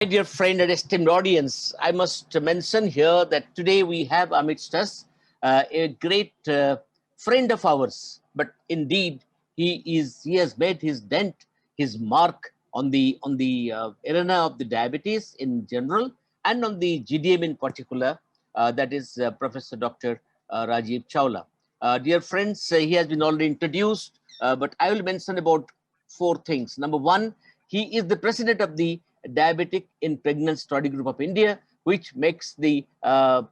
My dear friend and esteemed audience, I must mention here that today we have amidst us a great friend of ours. But indeed, he has made his dent, his mark on the arena of the diabetes in general and on the GDM in particular. That is Professor Dr. Rajeev Chawla. Dear friends, he has been already introduced, but I will mention about four things. Number one, he is the president of the Diabetic in Pregnant Study Group of India, which makes the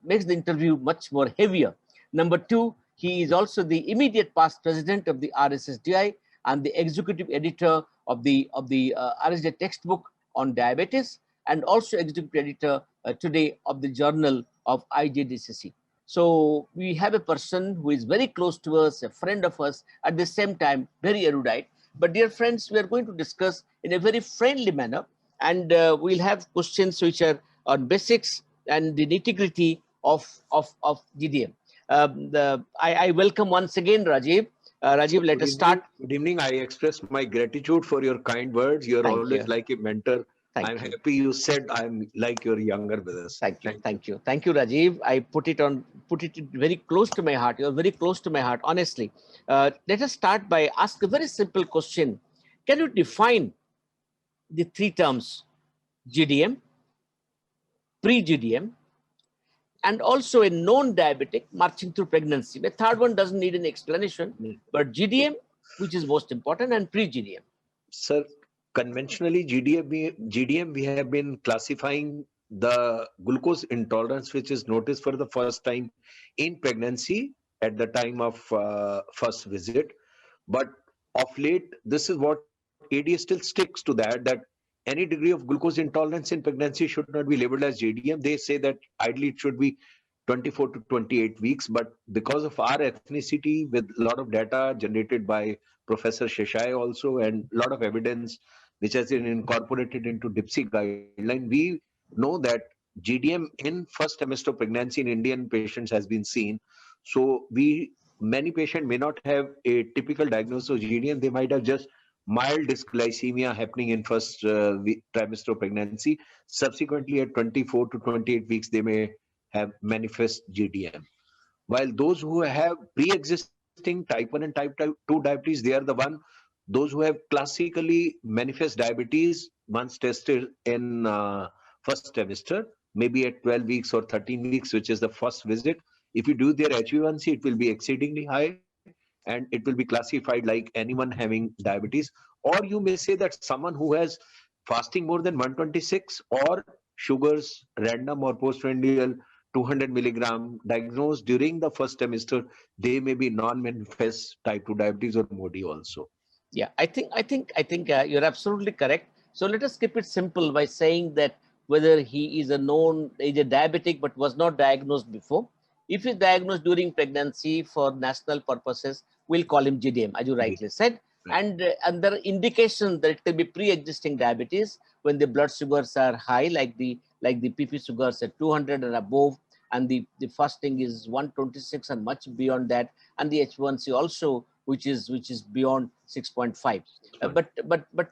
interview much more heavier. Number two, he is also the immediate past president of the RSSDI and the executive editor of the RSD textbook on diabetes, and also executive editor today of the journal of IJDCC. So we have a person who is very close to us, a friend of us, at the same time very erudite. But dear friends, we are going to discuss in a very friendly manner, and we'll have questions which are on basics and the nitty-gritty of GDM. I welcome once again Rajeev. Rajeev, let us start. Good evening. I express my gratitude for your kind words. You're always like a mentor. I'm happy you said I'm like your younger brothers. Thank you, Rajeev. I put it very close to my heart. You're very close to my heart, honestly. Let us start by ask a very simple question. Can you define the three terms GDM, pre-GDM, and also a known diabetic marching through pregnancy? The third one doesn't need any explanation, but GDM, which is most important, and pre-GDM. Sir, conventionally GDM we have been classifying the glucose intolerance which is noticed for the first time in pregnancy at the time of first visit. But of late, this is what ADA still sticks to, that any degree of glucose intolerance in pregnancy should not be labeled as GDM. They say that ideally it should be 24 to 28 weeks, but because of our ethnicity, with a lot of data generated by Professor Sheshai also and a lot of evidence which has been incorporated into DIPSI guideline, we know that GDM in first trimester pregnancy in Indian patients has been seen. So many patients may not have a typical diagnosis of GDM. They might have just mild dysglycemia happening in first trimester of pregnancy. Subsequently, at 24 to 28 weeks, they may have manifest GDM. While those who have pre-existing type 1 and type 2 diabetes, they are the one. Those who have classically manifest diabetes once tested in first trimester, maybe at 12 weeks or 13 weeks, which is the first visit. If you do their HbA1c, it will be exceedingly high, and it will be classified like anyone having diabetes. Or you may say that someone who has fasting more than 126 or sugars random or postprandial 200 milligram diagnosed during the first trimester, they may be non-manifest type 2 diabetes or MODY also. Yeah, I think you're absolutely correct. So let us keep it simple by saying that whether he is a diabetic but was not diagnosed before. If he's diagnosed during pregnancy for national purposes, we'll call him GDM, as you rightly said. And there are indications that it can be pre-existing diabetes when the blood sugars are high, like the PP sugars at 200 and above, and the fasting is 126 and much beyond that, and the H1C also, which is beyond 6.5. But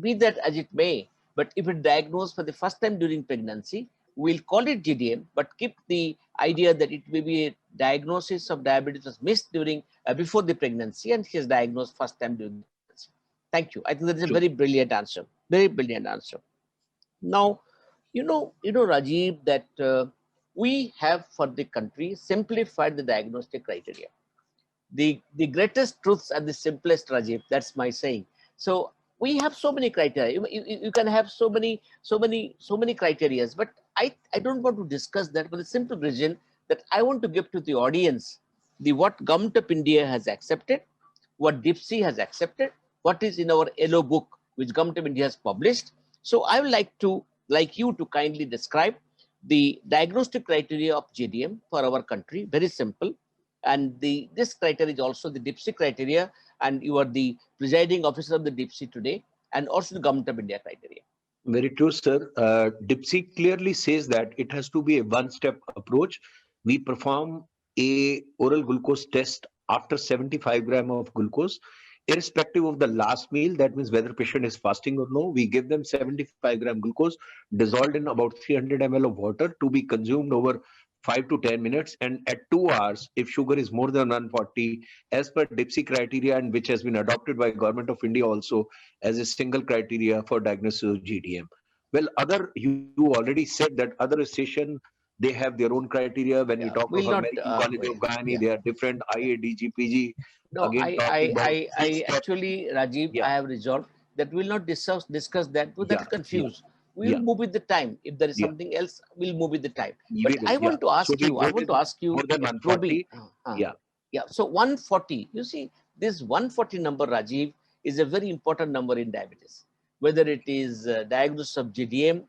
be that as it may, but if it diagnosed for the first time during pregnancy, we'll call it GDM, but keep the idea that it may be a diagnosis of diabetes was missed during before the pregnancy, and he is diagnosed first time during the pregnancy. Thank you. I think that is a very brilliant answer. Very brilliant answer. Now, you know, Rajeev, that we have for the country simplified the diagnostic criteria. The greatest truths are the simplest, Rajeev. That's my saying. So we have so many criteria. You can have so many criteria, but I don't want to discuss that for the simple reason that I want to give to the audience what Government of India has accepted, what DIPSI has accepted, what is in our yellow book which Government of India has published. So I would like you to kindly describe the diagnostic criteria of GDM for our country. Very simple. And this criteria is also the DIPSI criteria, and you are the presiding officer of the DIPSI today, and also the Government of India criteria. Very true, sir. DIPSI clearly says that it has to be a one-step approach. We perform a oral glucose test after 75 gram of glucose. irrespective of the last meal, that means whether patient is fasting or no, we give them 75-gram glucose dissolved in about 300 ml of water to be consumed over 5 to 10 minutes. And at 2 hours, if sugar is more than 140, as per DIPSI criteria, and which has been adopted by Government of India also as a single criteria for diagnosis of GDM. Well, you already said that other station, they have their own criteria. When we Yeah, talk of we'll not. American College of Gynae, Yeah. they are different. IADG, No, again talking about these steps. actually, Rajiv, Yeah, I have resolved that we'll not discuss that. But yeah, that's yeah, confused. We will yeah, move with the time. If there is yeah. something else, we'll move with the time. We But will, I yeah. want to So ask we you. I want notice to ask more you than a probing. 140. Yeah, Yeah. So 140. You see, this 140 number, Rajiv, is a very important number in diabetes. Whether it is diagnosis of GDM,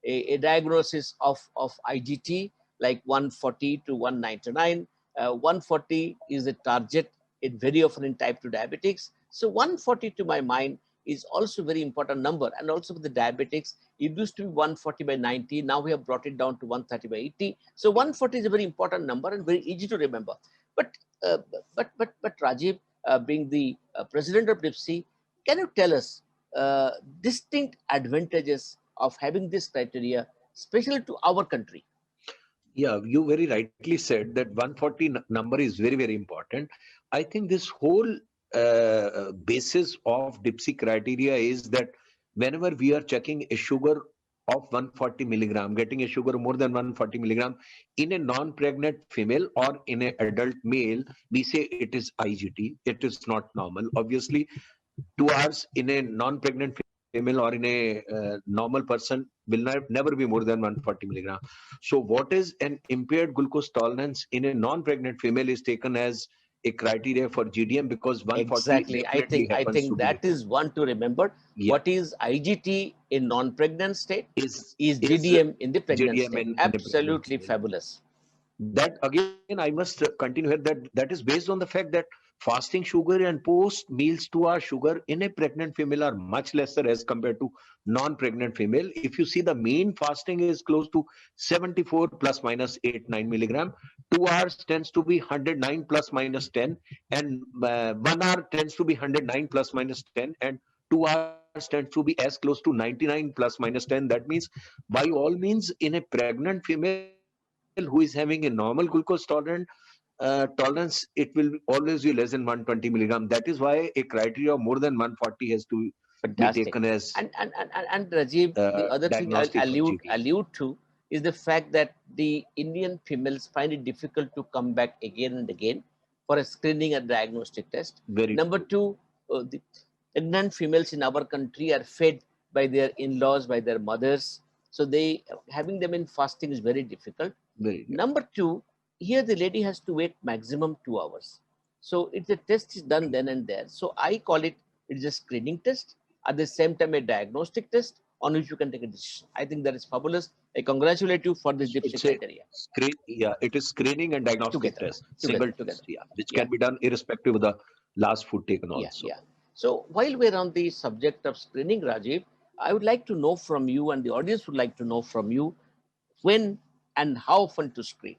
a diagnosis of IGT like 140 to 199. 140 is the target it very often in type 2 diabetics. So 140 to my mind is also a very important number. And also for the diabetics, it used to be 140 by 90. Now we have brought it down to 130 by 80. So 140 is a very important number and very easy to remember. But uh, but Rajiv, being the president of DIPSI, can you tell us uh, distinct advantages of having this criteria, especially to our country? yeah. You very rightly said that 140 number is very, very important. I think this whole basis of DIPSI criteria is that whenever we are checking a sugar of 140 milligram, getting a sugar more than 140 milligram in a non-pregnant female or in an adult male, we say it is IGT. It is not normal. Obviously, 2 hours in a non-pregnant female or in a normal person will never be more than 140 milligram. So what is an impaired glucose tolerance in a non-pregnant female is taken as a criteria for GDM, because 140 Exactly. definitely I happens to think be that above. is one to remember. Yeah, What is IGT in non-pregnant state is is GDM in the pregnant JDM state. in a pregnant Absolutely female. fabulous. That again, I must continue here, that is based on the fact that fasting sugar and post meals 2 hour sugar in a pregnant female are much lesser as compared to non-pregnant female. If you see, the mean fasting is close to 74 plus minus 8 9 milligram. 2 hours tends to be 109 plus minus 10, and 1 hour tends to be 109 plus minus 10, and 2 hours tends to be as close to 99 plus minus 10. That means by all means, in a pregnant female who is having a normal glucose tolerance, it will always be less than 120 milligram. That is why a criteria of more than 140 has to be taken Fantastic. as And Rajiv, the other thing I'll diagnostic for GDM. allude to is the fact that the Indian females find it difficult to come back again and again for a screening and diagnostic test. Very Number true. two, the pregnant females in our country are fed by their in-laws, by their mothers. So they having them in fasting is very difficult. Very good. Number two, here the lady has to wait maximum 2 hours. So if the test is done then and there. So I call it a screening test, at the same time a diagnostic test on which you can take a decision. I think that is fabulous. I congratulate you for this So dipstick it's a criteria. yeah, it is screening and diagnostic Together, test, single test, together. yeah, which Yeah, can be done irrespective of the last food taken also. yeah. So while we're on the subject of screening, Rajiv, I would like to know from you, and the audience would like to know from you, when and how often to screen.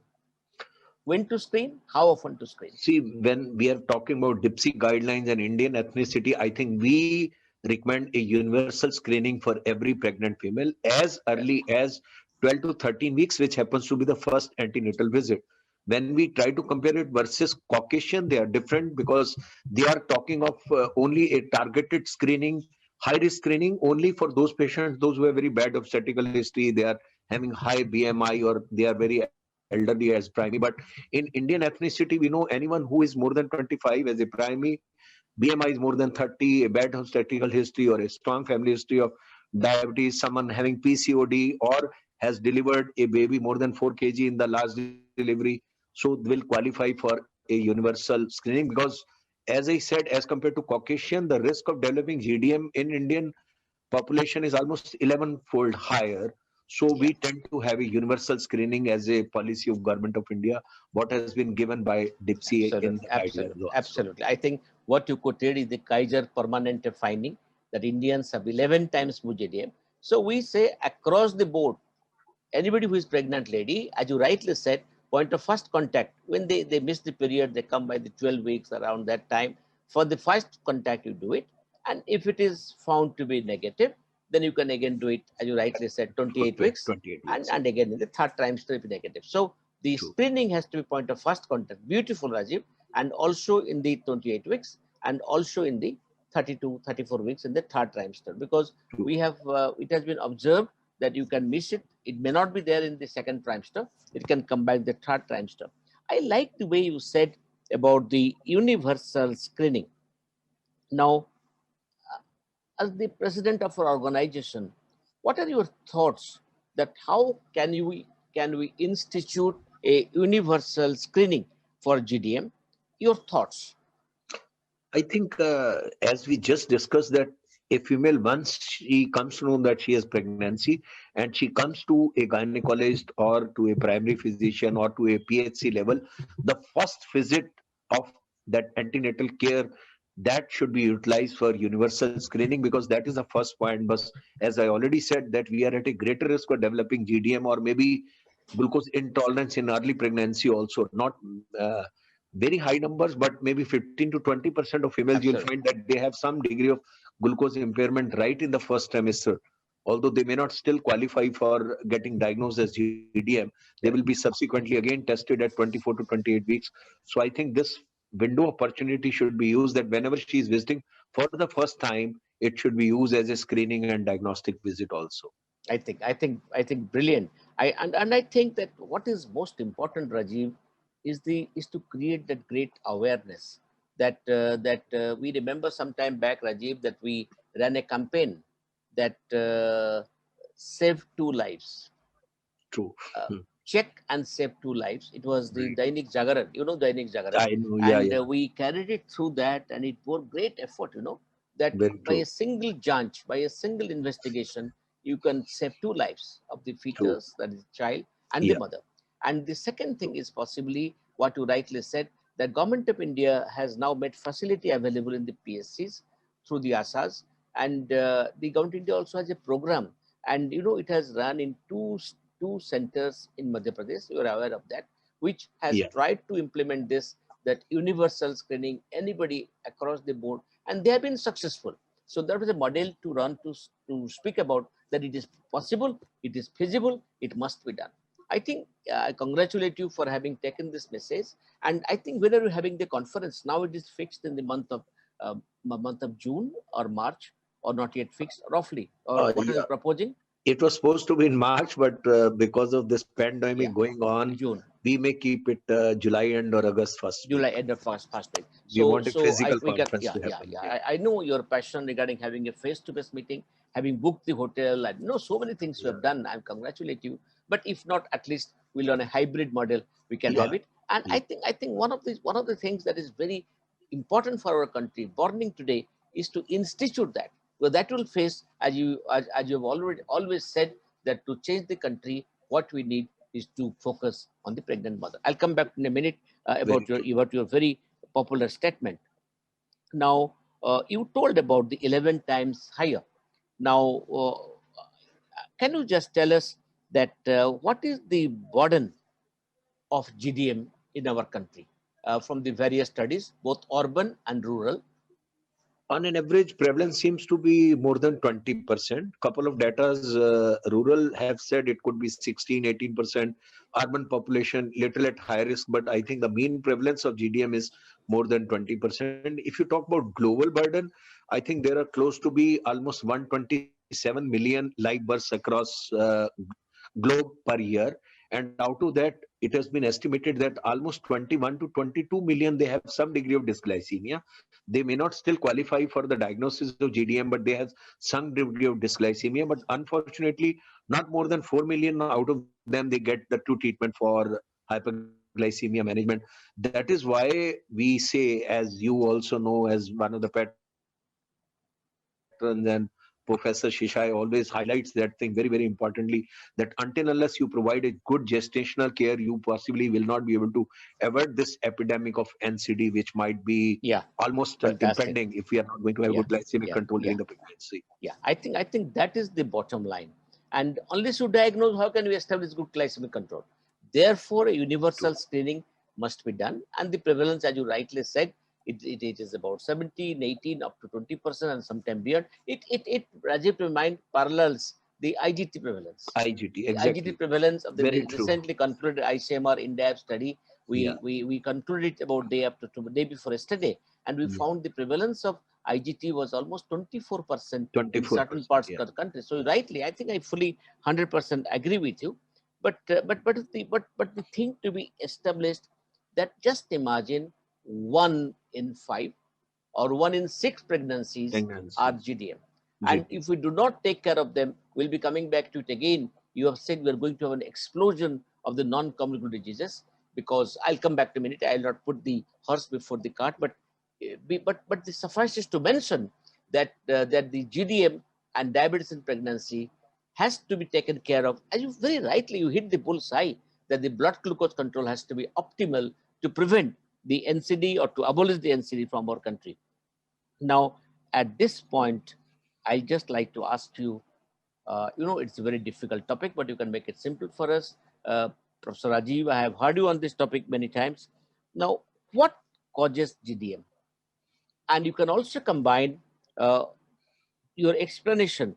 When to screen, how often to screen. See, when we are talking about DIPSI guidelines and Indian ethnicity, I think we recommend a universal screening for every pregnant female as Correct. early as 12 to 13 weeks, which happens to be the first antenatal visit. When we try to compare it versus Caucasian, they are different because they are talking of only a targeted screening, high risk screening only for those patients, those who have very bad obstetrical history, they are having high BMI, or they are very elderly as primary. But in Indian ethnicity, we know anyone who is more than 25 as a primary, BMI is more than 30, a bad obstetrical history, or a strong family history of diabetes, someone having PCOD, or has delivered a baby more than 4 kg in the last delivery, so will qualify for a universal screening. Because, as I said, as compared to Caucasian, the risk of developing GDM in Indian population is almost 11-fold higher. So Yeah. we tend to have a universal screening as a policy of Government of India, what has been given by DIPSI in the guidelines also. Absolutely. I think what you quoted is the Kaiser permanent finding that Indians have 11 times more GDM. So we say across the board, anybody who is pregnant lady, as you rightly said, point of first contact, when they miss the period, they come by the 12 weeks around that time. For the first contact, you do it. And if it is found to be negative, then you can again do it, as you rightly said, 28 weeks. 28 weeks. And again in the third trimester if negative. So the True. screening has to be point of first contact. Beautiful, Rajeev. And also in the 28 weeks and also in the 32, 34 weeks in the third trimester, because True. we have, it has been observed that you can miss it. It may not be there in the second trimester. It can come back the third trimester. I like the way you said about the universal screening. Now, as the president of our organization, what are your thoughts that how can we institute a universal screening for GDM? Your thoughts? I think as we just discussed that a female, once she comes to know that she has pregnancy and she comes to a gynecologist or to a primary physician or to a PHC level, the first visit of that antenatal care, that should be utilized for universal screening, because that is the first point. But as I already said, that we are at a greater risk of developing GDM or maybe glucose intolerance in early pregnancy also. Not very high numbers, but maybe 15 to 20% of females, you'll Absolutely. find that they have some degree of glucose impairment right in the first trimester. Although they may not still qualify for getting diagnosed as GDM, they will be subsequently again tested at 24 to 28 weeks. So I think this window opportunity should be used, that whenever she is visiting for the first time, it should be used as a screening and diagnostic visit also. I think brilliant. And I think that what is most important, Rajiv, is to create that great awareness that we remember some time back, Rajiv, that we ran a campaign that saved two lives. True. uh, Check and save two lives. It was the Right. Dainik Jagaran, Dainik Jagaran, I know. Yeah, and yeah. we carried it through that, and it bore great effort. That Very by true. a single janch, by a single investigation, you can save two lives of the True. fetus, that is child, and the Yeah. mother. And the second thing True. is possibly what you rightly said. The government of India has now made facility available in the PSCs through the ASAs, and the government of India also has a program, and it has run in two centers in Madhya Pradesh. You are aware of that, which has Yeah. tried to implement this, that universal screening, anybody across the board, and they have been successful. So that was a model to run to speak about that it is possible, it is feasible, it must be done. I think I congratulate you for having taken this message, and I think whether you're having the conference now, it is fixed in the month of June or March, or not yet fixed, roughly, or what are you Yeah. proposing? It was supposed to be in March, but because of this pandemic Yeah, going on, June. we may keep it July end or August first week. July end of first week. We So want a so I physical we got conference yeah to yeah happen. yeah. Yeah. I know your passion regarding having a face-to-face meeting, having booked the hotel. I know so many things you Yeah. have done. I congratulate you. But if not, at least we'll on a hybrid model we can Yeah. have it. And Yeah. I think one of the things that is very important for our country, burning today, is to institute that. Well, that will face, as you have already always said, that to change the country, what we need is to focus on the pregnant mother. I'll come back in a minute Very true. about your very popular statement. Now, you told about the 11 times higher. Now, can you just tell us that what is the burden of GDM in our country from the various studies, both urban and rural? On an average, prevalence seems to be more than 20%. Couple of datas, rural have said it could be 16, 18%. Urban population, little at high risk, but I think the mean prevalence of GDM is more than 20%. If you talk about global burden, I think there are close to be almost 127 million live births across globe per year. And out of that, it has been estimated that almost 21 to 22 million, they have some degree of dysglycemia. They may not still qualify for the diagnosis of GDM, but they have some degree of dysglycemia. But unfortunately, not more than 4 million out of them, they get the true treatment for hyperglycemia management. That is why we say, as you also know, as one of the patrons, and Professor Shishai always highlights that thing very, very importantly, that until unless you provide a good gestational care, you possibly will not be able to avert this epidemic of NCD, which might be Yeah, almost impending fantastic. if we are not going to have good Yeah, glycemic yeah, control during the yeah, pregnancy. yeah. I think that is the bottom line. And unless you diagnose, how can we establish good glycemic control? Therefore, a True. universal screening must be done, and the prevalence, as you rightly said, it is about 17, 18, up to 20%, and sometime beyond. Rajiv, to my mind, parallels the IGT prevalence. IGT, The IGT exactly. prevalence of the Very true. recently concluded ICMR INDAB study. Yeah. We concluded it about day before yesterday, and we Yeah. found the prevalence of IGT was almost 24% in 24%. certain parts Yeah. of the country. So rightly, I think I fully 100% agree with you. But the thing to be established, that just imagine 1 in 5 or 1 in 6 pregnancies are Pregnancies. GDM. And GT. if we do not take care of them, we'll be coming back to it again. You have said we're going to have an explosion of the non-communicable diseases, because I'll come back to a minute. I'll not put the horse before the cart, but the suffices to mention that that the GDM and diabetes in pregnancy has to be taken care of. As you very rightly you hit the bullseye, that the blood glucose control has to be optimal to prevent the NCD or to abolish the NCD from our country. Now, at this point, I just like to ask you, it's a very difficult topic, but you can make it simple for us. Professor Rajeev, I have heard you on this topic many times. Now, what causes GDM? And you can also combine uh, your explanation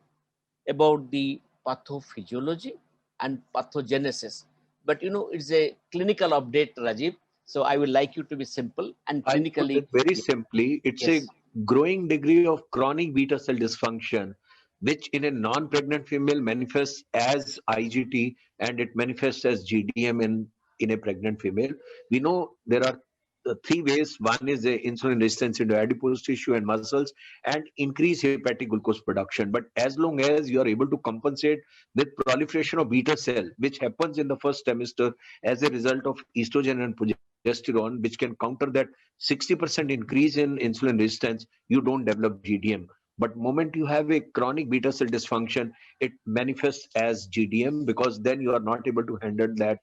about the pathophysiology and pathogenesis. But it's a clinical update, Rajiv. So I would like you to be simple and I'll put clinically. it very simply. It's a Yes, growing degree of chronic beta cell dysfunction, which in a non-pregnant female manifests as IGT and it manifests as GDM in a pregnant female. We know there are three ways. One is the insulin resistance into adipose tissue and muscles and increase hepatic glucose production. But as long as you are able to compensate with proliferation of beta cell, which happens in the first trimester as a result of estrogen and progesterone, which can counter that 60% increase in insulin resistance, you don't develop GDM. But moment you have a chronic beta cell dysfunction, it manifests as GDM because then you are not able to handle that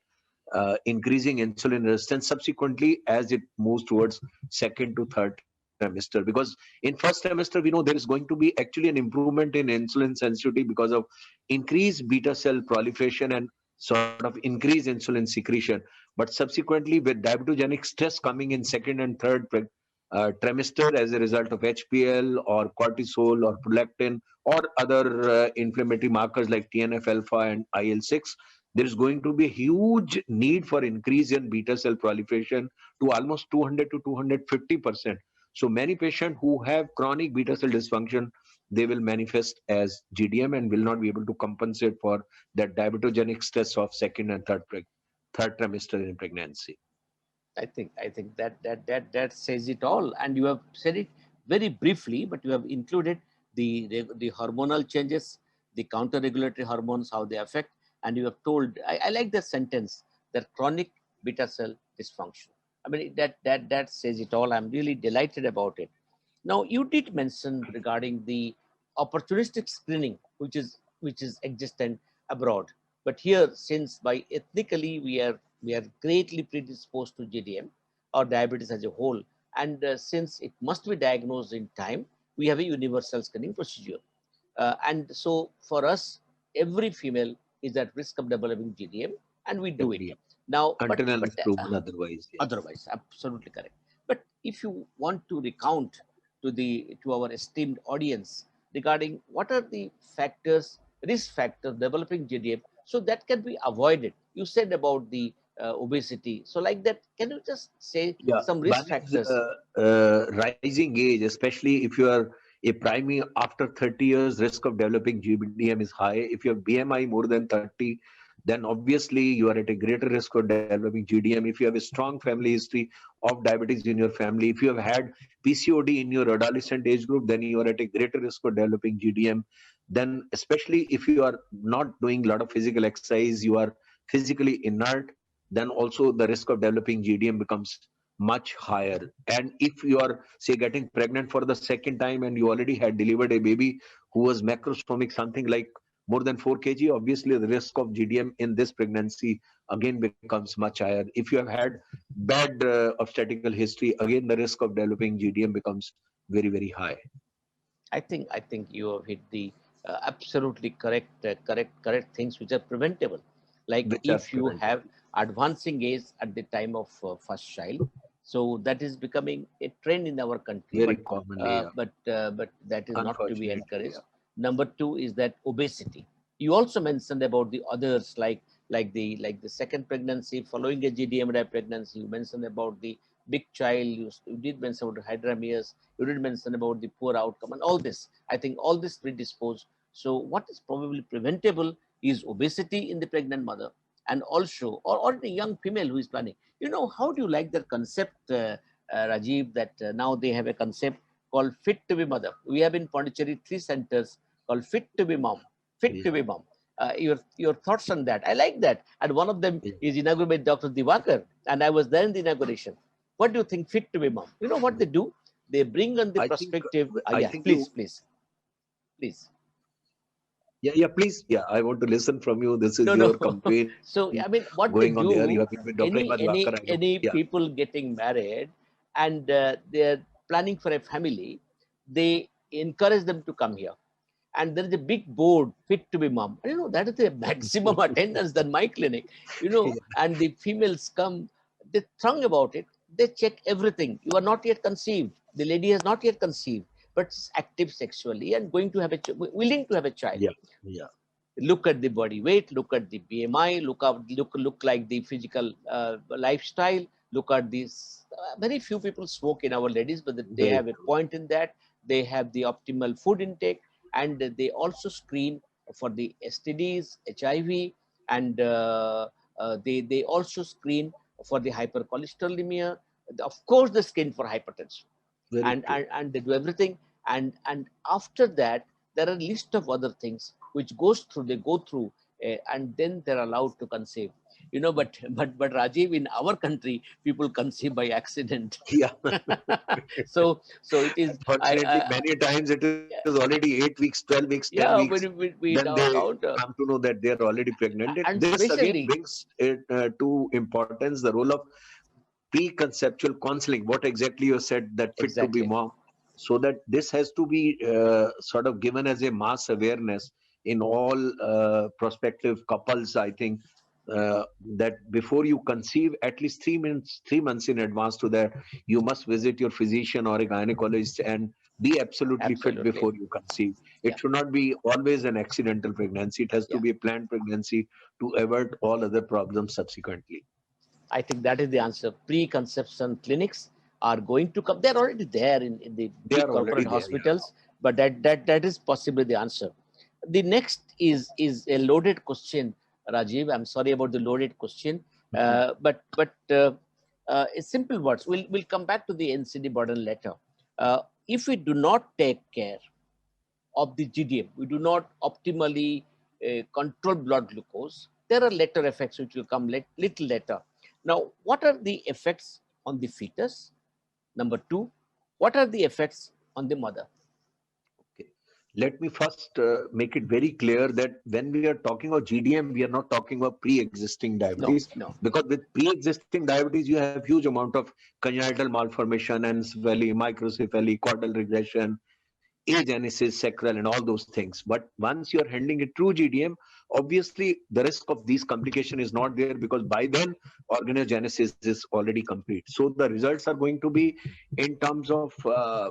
increasing insulin resistance subsequently as it moves towards second to third trimester. Because in first trimester, we know there is going to be actually an improvement in insulin sensitivity because of increased beta cell proliferation and sort of increased insulin secretion. But subsequently, with diabetogenic stress coming in second and third trimester as a result of HPL or cortisol or prolactin or other inflammatory markers like TNF alpha and IL-6, there is going to be a huge need for increase in beta cell proliferation to almost 200 to 250%. So many patients who have chronic beta cell dysfunction, they will manifest as GDM and will not be able to compensate for that diabetogenic stress of second and third trimester in pregnancy. I think that says it all. And you have said it very briefly, but you have included the hormonal changes, the counter-regulatory hormones, how they affect, and you have told. I like the sentence, that chronic beta cell dysfunction. I mean that says it all. I'm really delighted about it. Now you did mention regarding the opportunistic screening, which is existent abroad, but here, since by ethnically we are greatly predisposed to GDM or diabetes as a whole, and since it must be diagnosed in time, we have a universal screening procedure, and so for us, every female is at risk of developing GDM, and we do it GDM. now. But Until unless proven otherwise. Yeah. otherwise, absolutely correct. But if you want to recount to our esteemed audience regarding what are the risk factors developing GDM, so that can be avoided. You said about the obesity, so like that, can you just say Yeah, some risk one is factors? rising age, especially if you are a primary after 30 years, risk of developing GBDM is high. If you have BMI more than 30, then obviously you are at a greater risk of developing GDM. If you have a strong family history of diabetes in your family, if you have had PCOD in your adolescent age group, then you are at a greater risk of developing GDM. Then, especially if you are not doing a lot of physical exercise, you are physically inert, then also the risk of developing GDM becomes much higher. And if you are, say, getting pregnant for the second time and you already had delivered a baby who was macrosomic, something like more than 4 kg, obviously the risk of GDM in this pregnancy again becomes much higher. If you have had bad obstetrical history, again the risk of developing GDM becomes very, very high. I think you have hit the absolutely correct things which are preventable. Like Which are if you preventable. have advancing age at the time of first child, So that is becoming a trend in our country, Very commonly, yeah. but that is not to be Unfortunately, encouraged. yeah. Number two is that obesity. You also mentioned about the others, like the second pregnancy following a GDM pregnancy. You mentioned about the big child. You did mention about hydramnios. You did mention about the poor outcome and all this. I think all this predisposed. So what is probably preventable is obesity in the pregnant mother, and also or the young female who is planning. How do you like that concept, Rajiv, that now they have a concept called Fit to be Mother? We have in Pondicherry 3 centers called Fit to be Mom, Fit to Yeah. be Mom. Your thoughts on that? I like that. And one of them Yeah. is inaugurated by Dr. Divakar, and I was there in the inauguration. What do you think, Fit to be Mom? You know what they do? They bring on the I think perspective. I Yeah, think please, you please, please. yeah, please. Yeah, I want to listen from you. This is No, your no. campaign So I mean, what they going on there. You do, have been with Dr. any Divakar, any I know. any Yeah. people getting married and they're planning for a family, they encourage them to come here. And there is a big board, Fit to be Mom. That is the maximum attendance than my clinic. And the females come, they throng about it. They check everything. You are not yet conceived. The lady has not yet conceived, but is active sexually and going to have willing to have a child. Yeah. Yeah. Look at the body weight, look at the BMI, look like the physical lifestyle, look at these. Very few people smoke in our ladies, but they Very have a true. point in that. They have the optimal food intake, and they also screen for the STDs, HIV, and they also screen for the hypercholesterolemia. Of course, they screen for hypertension, Very and, true. and and they do everything. And after that, there are a list of other things which they go through, and then they're allowed to conceive. But Rajiv, in our country, people conceive by accident. Yeah. So it is. Unfortunately, many times it is already 8 weeks, 12 weeks, 10 Yeah, weeks. we Then they encounter. come to know that they are already pregnant. And This again especially, brings it to importance the role of pre-conceptual counseling. What exactly you said, that fit to be exactly, mom, so that this has to be sort of given as a mass awareness in all prospective couples. I think that before you conceive, at least 3 months in advance to that, you must visit your physician or a gynecologist and be absolutely fit absolutely, before you conceive. yeah, It should not be always an accidental pregnancy. It has to yeah. be a planned pregnancy to avert all other problems subsequently. I think that is the answer. Pre-conception clinics are going to come. They're already there in the They big are already corporate there. Yeah. hospitals, but that is possibly the answer. The next is a loaded question, Rajiv. I'm sorry about the loaded question, but it's simple words. We'll come back to the NCD burden later. If we do not take care of the GDM, we do not optimally control blood glucose, there are later effects which will come little later. Now, what are the effects on the fetus? Number two, what are the effects on the mother? Okay. Let me first make it very clear that when we are talking about GDM, we are not talking about pre-existing No, diabetes, no, because with pre-existing diabetes, you have huge amount of congenital malformation, encephaly, microcephaly, caudal regression, agenesis, sacral, and all those things. But once you are handling a true GDM, obviously the risk of these complication is not there, because by then organogenesis is already complete. So the results are going to be in terms of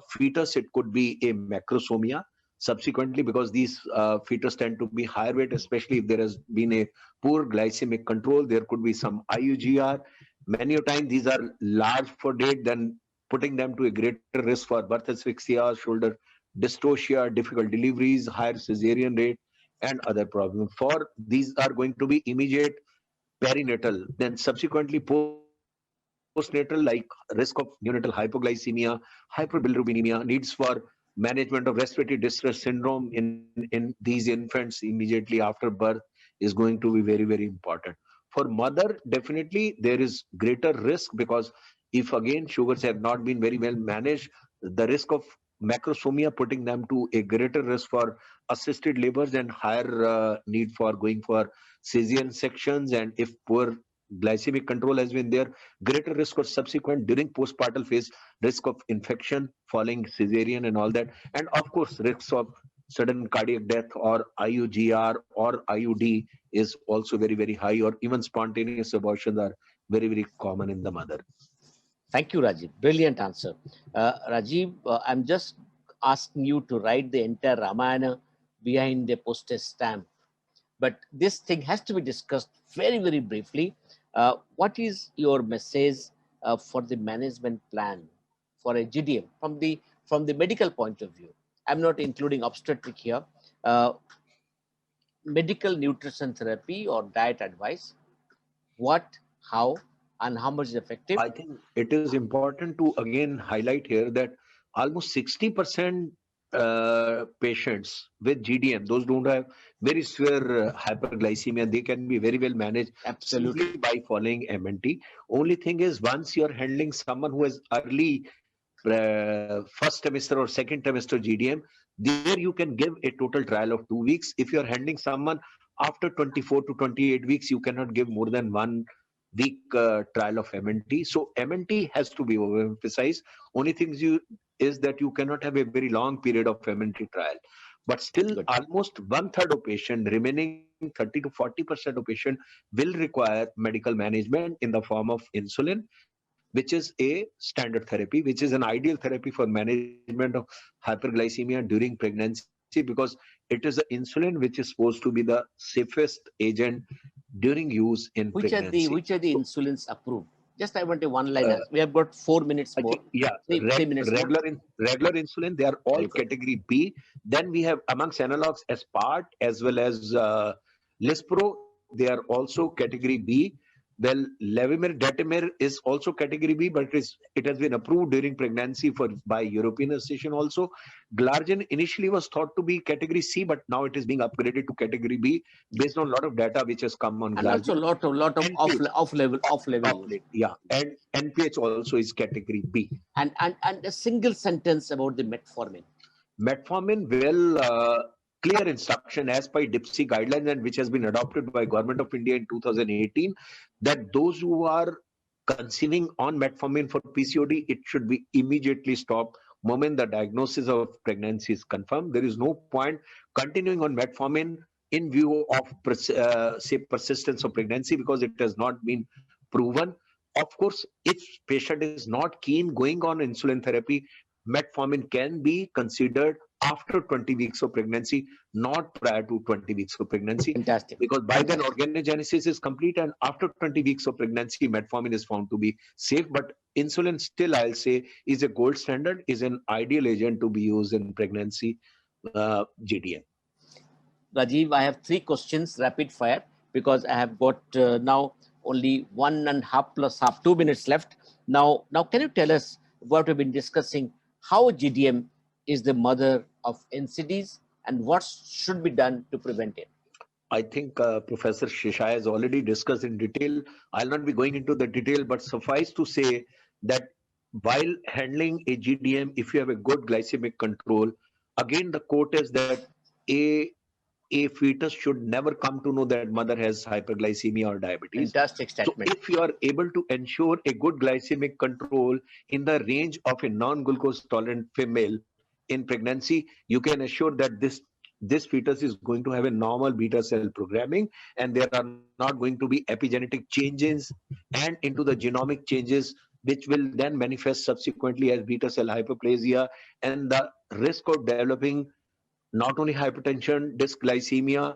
fetus. It could be a macrosomia. Subsequently, because these fetus tend to be higher weight, especially if there has been a poor glycemic control, there could be some IUGR. Many a time these are large for date, then putting them to a greater risk for birth asphyxia, shoulder dystocia, difficult deliveries, higher cesarean rate, and other problems. For these are going to be immediate perinatal, then subsequently postnatal, like risk of neonatal hypoglycemia, hyperbilirubinemia, needs for management of respiratory distress syndrome in these infants immediately after birth is going to be very, very important. For mother, definitely there is greater risk, because if again sugars have not been very well managed, the risk of macrosomia putting them to a greater risk for assisted labors and higher need for going for caesarean sections. And if poor glycemic control has been there, greater risk of subsequent during postpartum phase, risk of infection following caesarean and all that. And of course, risks of sudden cardiac death or IUGR or IUD is also very, very high, or even spontaneous abortions are very, very common in the mother. Thank you, Rajiv. Brilliant answer. Rajiv, I'm just asking you to write the entire Ramayana behind the postage stamp. But this thing has to be discussed very, very briefly. What is your message for the management plan for a GDM from the medical point of view? I'm not including obstetric here. Uh, Medical nutrition therapy or diet advice, what, how, and how much is effective? I think it is important to again highlight here that almost 60% patients with GDM, those don't have very severe hyperglycemia, they can be very well managed Absolutely. simply by following MNT. Only thing is, once you're handling someone who has early first semester or second semester GDM, there you can give a total trial of 2 weeks. If you're handling someone after 24 to 28 weeks, you cannot give more than 1 week trial of MNT. So MNT has to be overemphasized. Only things is that you cannot have a very long period of MNT trial. But still, Good. almost one third of patient, remaining 30 to 40% of patient will require medical management in the form of insulin, which is a standard therapy, which is an ideal therapy for management of hyperglycemia during pregnancy, because it is the insulin which is supposed to be the safest agent during use in pregnancy. Which are So, the insulins approved? Just I want a one uh, liner. We have got 4 minutes I think, more. yeah, 3 minutes more. regular insulin, they are all Very good. category B. Then we have amongst analogs Aspart as well as Lispro, they are also category B. Well, Levemir, Datamir is also category B, but it has been approved during pregnancy by European Association also. Glargine initially was thought to be category C, but now it is being upgraded to category B based on a lot of data which has come on And also Glargine. lot of NPH, off level of use. late, yeah, and NPH also is category B. And a single sentence about the metformin. Metformin, well, clear instruction as per DIPSI guidelines and which has been adopted by Government of India in 2018, that those who are conceiving on metformin for PCOD, it should be immediately stopped moment the diagnosis of pregnancy is confirmed. There is no point continuing on metformin in view of say persistence of pregnancy, because it has not been proven. Of course, if patient is not keen going on insulin therapy, metformin can be considered after 20 weeks of pregnancy, not prior to 20 weeks of pregnancy, Fantastic. because by then Fantastic. organogenesis is complete, and after 20 weeks of pregnancy, metformin is found to be safe. But insulin still, I'll say, is a gold standard, is an ideal agent to be used in pregnancy GDM. Rajiv, I have 3 questions, rapid fire, because I have got now only 1.5 plus half, 2 minutes left. Now, can you tell us what we've been discussing? How GDM is the mother of NCDs, and what should be done to prevent it? I think Professor Shishai has already discussed in detail. I'll not be going into the detail, but suffice to say that while handling a GDM, if you have a good glycemic control, again the quote is that a a fetus should never come to know that mother has hyperglycemia or diabetes. Fantastic So statement. if you are able to ensure a good glycemic control in the range of a non-glucose tolerant female in pregnancy, you can assure that this fetus is going to have a normal beta cell programming, and there are not going to be epigenetic changes and into the genomic changes which will then manifest subsequently as beta cell hyperplasia, and the risk of developing not only hypertension, dysglycemia,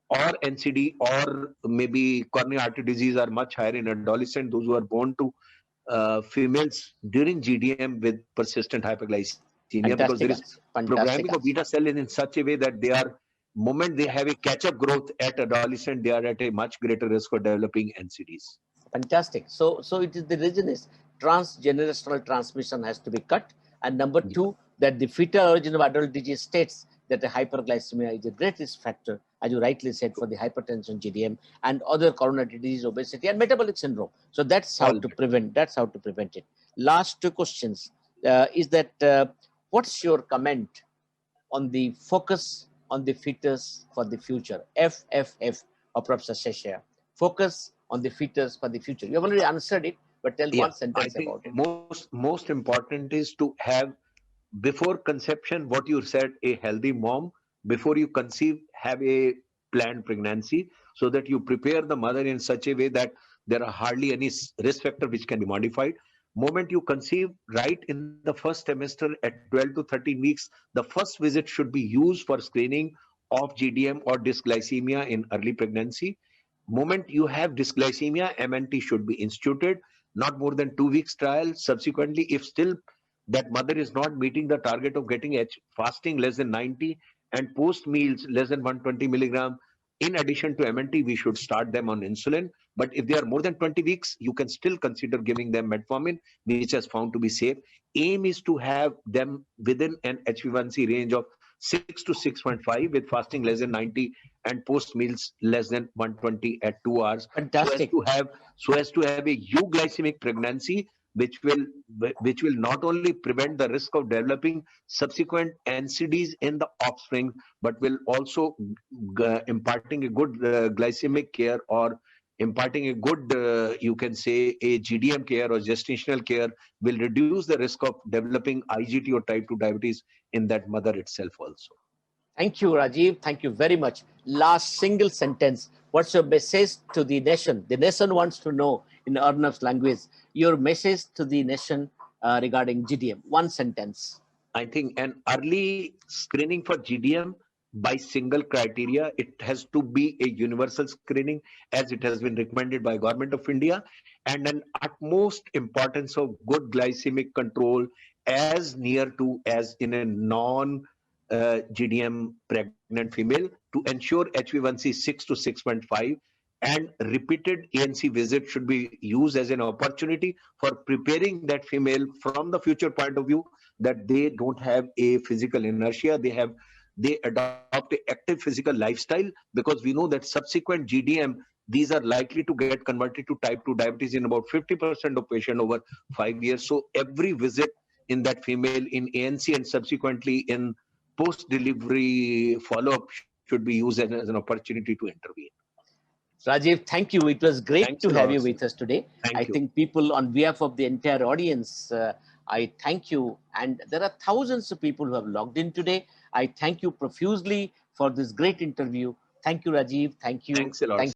or NCD, or maybe coronary artery disease are much higher in adolescents, those who are born to females during GDM with persistent hyperglycemia, because there is Fantastic answer. programming of Fantastic beta answer. cell in such a way that they are, moment they have a catch-up growth at adolescent, they are at a much greater risk for developing NCDs. Fantastic. So it is, the reason is transgenerational transmission has to be cut. And number Yeah. two, that the fetal origin of adult disease states that the hyperglycemia is a great risk factor, as you rightly said, for the hypertension, GDM, and other coronary disease, obesity, and metabolic syndrome. So that's how All to prevent. That's how to prevent it. Last 2 questions is that what's your comment on the focus on the fetus for the future, FFF, of Professor Sheshaya? Focus on the fetus for the future. You have already answered it, but tell Yeah, one I sentence think about it. most important is to have, before conception, what you said, a healthy mom. Before you conceive, have a planned pregnancy, so that you prepare the mother in such a way that there are hardly any risk factor which can be modified. Moment you conceive, right in the first trimester at 12 to 13 weeks, the first visit should be used for screening of GDM or dysglycemia in early pregnancy. Moment you have dysglycemia, MNT should be instituted, not more than 2 weeks trial. Subsequently, if still that mother is not meeting the target of getting fasting less than 90 and post meals less than 120 milligram, in addition to MNT, we should start them on insulin. But if they are more than 20 weeks, you can still consider giving them metformin, which has found to be safe. Aim is to have them within an HbA1c range of 6 to 6.5 with fasting less than 90 and post meals less than 120 at 2 hours, Fantastic. so as to have a euglycemic pregnancy, which will not only prevent the risk of developing subsequent NCDs in the offspring, but will also imparting a good glycemic care, or imparting a good, you can say, a GDM care or gestational care, will reduce the risk of developing IGT or type 2 diabetes in that mother itself also. Thank you, Rajeev. Thank you very much. Last single sentence. What's your message to the nation? The nation wants to know in Arnav's language. Your message to the nation regarding GDM. One sentence. I think an early screening for GDM by single criteria, it has to be a universal screening as it has been recommended by Government of India, and an utmost importance of good glycemic control as near to as in a non GDM pregnant female, to ensure HbA1c 6 to 6.5, and repeated ANC visit should be used as an opportunity for preparing that female from the future point of view, that they don't have a physical inertia, they adopt a active physical lifestyle, because we know that subsequent GDM, these are likely to get converted to type 2 diabetes in about 50% of patients over 5 years. So every visit in that female in ANC and subsequently in post-delivery follow-up should be used as an opportunity to intervene. Rajeev, thank you. It was great Thanks a to have lot. you with us today. I Thank you. think people, on behalf of the entire audience, I thank you. And there are thousands of people who have logged in today. I thank you profusely for this great interview. Thank you, Rajeev. Thank you. Thanks a lot. Thank